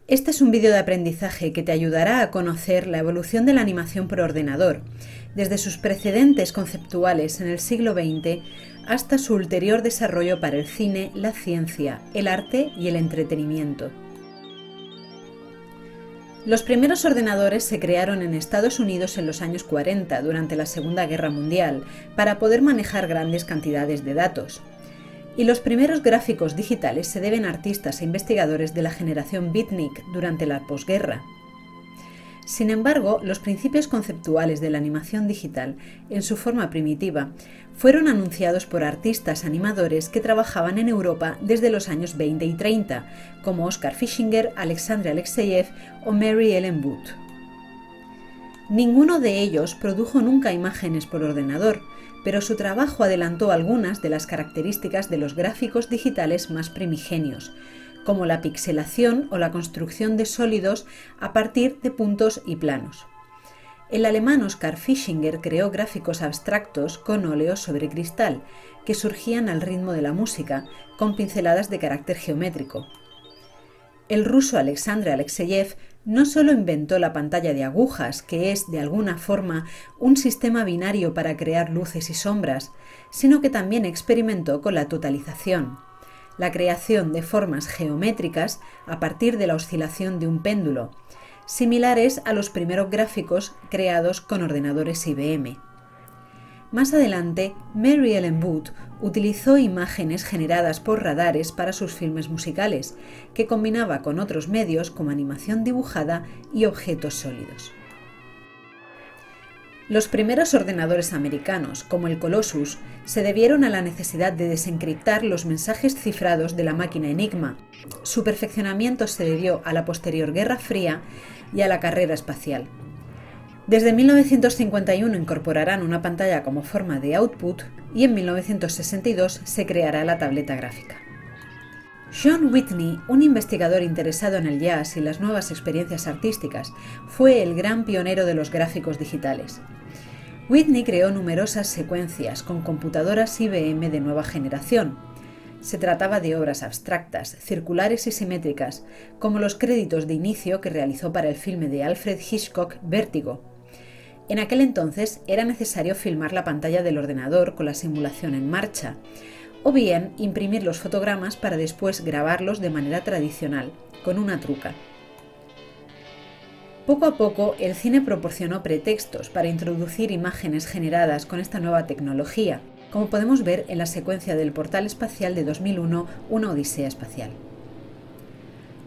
Este es un vídeo de aprendizaje que te ayudará a conocer la evolución de la animación por ordenador, desde sus precedentes conceptuales en el siglo XX hasta su ulterior desarrollo para el cine, la ciencia, el arte y el entretenimiento. Los primeros ordenadores se crearon en Estados Unidos en los años 40, durante la Segunda Guerra Mundial, para poder manejar grandes cantidades de datos. Y los primeros gráficos digitales se deben a artistas e investigadores de la generación Beatnik durante la posguerra. Sin embargo, los principios conceptuales de la animación digital, en su forma primitiva, fueron anunciados por artistas animadores que trabajaban en Europa desde los años 20 y 30, como Oskar Fischinger, Alexandre Alexeyev o Mary Ellen Booth. Ninguno de ellos produjo nunca imágenes por ordenador, pero su trabajo adelantó algunas de las características de los gráficos digitales más primigenios, como la pixelación o la construcción de sólidos a partir de puntos y planos. El alemán Oskar Fischinger creó gráficos abstractos con óleos sobre cristal, que surgían al ritmo de la música, con pinceladas de carácter geométrico. El ruso Alexandre Alexeyev no solo inventó la pantalla de agujas, que es, de alguna forma, un sistema binario para crear luces y sombras, sino que también experimentó con la totalización, la creación de formas geométricas a partir de la oscilación de un péndulo, similares a los primeros gráficos creados con ordenadores IBM. Más adelante, Mary Ellen Booth utilizó imágenes generadas por radares para sus filmes musicales, que combinaba con otros medios como animación dibujada y objetos sólidos. Los primeros ordenadores americanos, como el Colossus, se debieron a la necesidad de desencriptar los mensajes cifrados de la máquina Enigma. Su perfeccionamiento se debió a la posterior Guerra Fría y a la carrera espacial. Desde 1951 incorporarán una pantalla como forma de output y en 1962 se creará la tableta gráfica. John Whitney, un investigador interesado en el jazz y las nuevas experiencias artísticas, fue el gran pionero de los gráficos digitales. Whitney creó numerosas secuencias con computadoras IBM de nueva generación. Se trataba de obras abstractas, circulares y simétricas, como los créditos de inicio que realizó para el filme de Alfred Hitchcock Vértigo. En aquel entonces era necesario filmar la pantalla del ordenador con la simulación en marcha, o bien imprimir los fotogramas para después grabarlos de manera tradicional, con una truca. Poco a poco, el cine proporcionó pretextos para introducir imágenes generadas con esta nueva tecnología, como podemos ver en la secuencia del portal espacial de 2001, Una odisea espacial.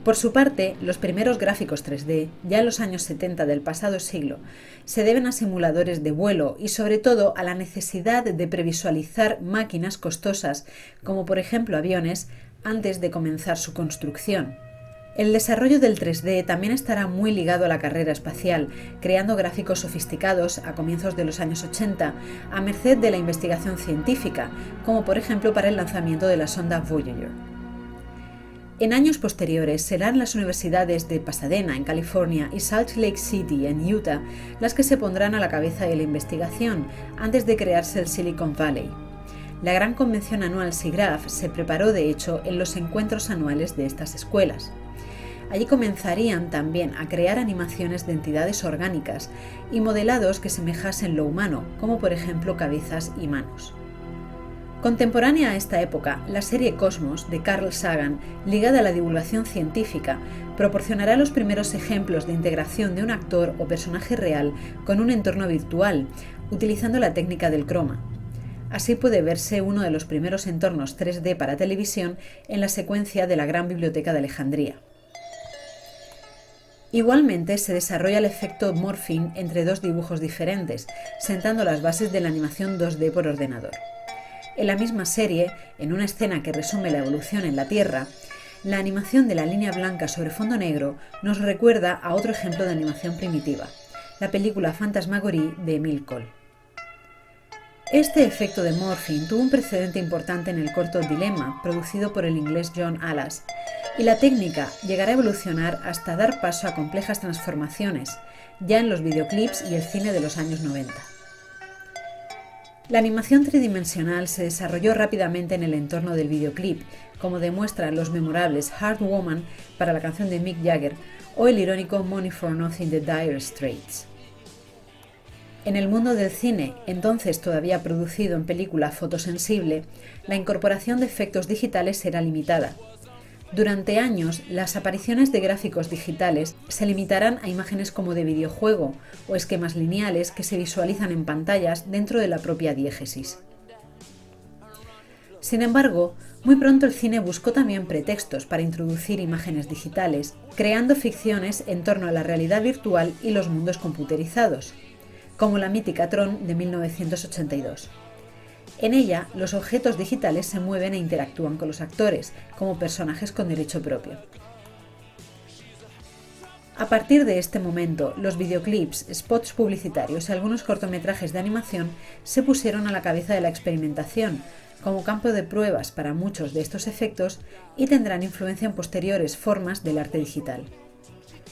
Por su parte, los primeros gráficos 3D, ya en los años 70 del pasado siglo, se deben a simuladores de vuelo y sobre todo a la necesidad de previsualizar máquinas costosas, como por ejemplo aviones, antes de comenzar su construcción. El desarrollo del 3D también estará muy ligado a la carrera espacial, creando gráficos sofisticados a comienzos de los años 80, a merced de la investigación científica, como por ejemplo para el lanzamiento de la sonda Voyager. En años posteriores serán las universidades de Pasadena, en California, y Salt Lake City, en Utah, las que se pondrán a la cabeza de la investigación, antes de crearse el Silicon Valley. La gran convención anual SIGGRAPH se preparó, de hecho, en los encuentros anuales de estas escuelas. Allí comenzarían también a crear animaciones de entidades orgánicas y modelados que semejasen lo humano, como por ejemplo cabezas y manos. Contemporánea a esta época, la serie Cosmos, de Carl Sagan, ligada a la divulgación científica, proporcionará los primeros ejemplos de integración de un actor o personaje real con un entorno virtual, utilizando la técnica del croma. Así puede verse uno de los primeros entornos 3D para televisión en la secuencia de la Gran Biblioteca de Alejandría. Igualmente se desarrolla el efecto morphing entre dos dibujos diferentes, sentando las bases de la animación 2D por ordenador. En la misma serie, en una escena que resume la evolución en la Tierra, la animación de la línea blanca sobre fondo negro nos recuerda a otro ejemplo de animación primitiva, la película Fantasmagorie de Emile Cole. Este efecto de morphing tuvo un precedente importante en el corto Dilemma, producido por el inglés John Alas, y la técnica llegará a evolucionar hasta dar paso a complejas transformaciones, ya en los videoclips y el cine de los años 90. La animación tridimensional se desarrolló rápidamente en el entorno del videoclip, como demuestran los memorables Hard Woman para la canción de Mick Jagger o el irónico Money for Nothing de Dire Straits. En el mundo del cine, entonces todavía producido en película fotosensible, la incorporación de efectos digitales era limitada. Durante años, las apariciones de gráficos digitales se limitarán a imágenes como de videojuego o esquemas lineales que se visualizan en pantallas dentro de la propia diégesis. Sin embargo, muy pronto el cine buscó también pretextos para introducir imágenes digitales, creando ficciones en torno a la realidad virtual y los mundos computerizados, como la mítica Tron de 1982. En ella, los objetos digitales se mueven e interactúan con los actores, como personajes con derecho propio. A partir de este momento, los videoclips, spots publicitarios y algunos cortometrajes de animación se pusieron a la cabeza de la experimentación, como campo de pruebas para muchos de estos efectos y tendrán influencia en posteriores formas del arte digital.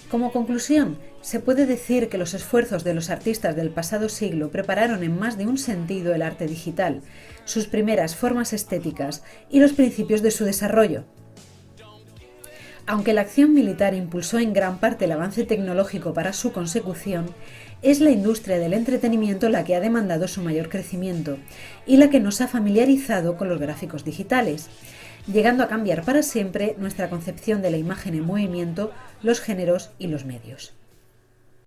Como conclusión, se puede decir que los esfuerzos de los artistas del pasado siglo prepararon en más de un sentido el arte digital, sus primeras formas estéticas y los principios de su desarrollo. Aunque la acción militar impulsó en gran parte el avance tecnológico para su consecución, es la industria del entretenimiento la que ha demandado su mayor crecimiento y la que nos ha familiarizado con los gráficos digitales, llegando a cambiar para siempre nuestra concepción de la imagen en movimiento, los géneros y los medios.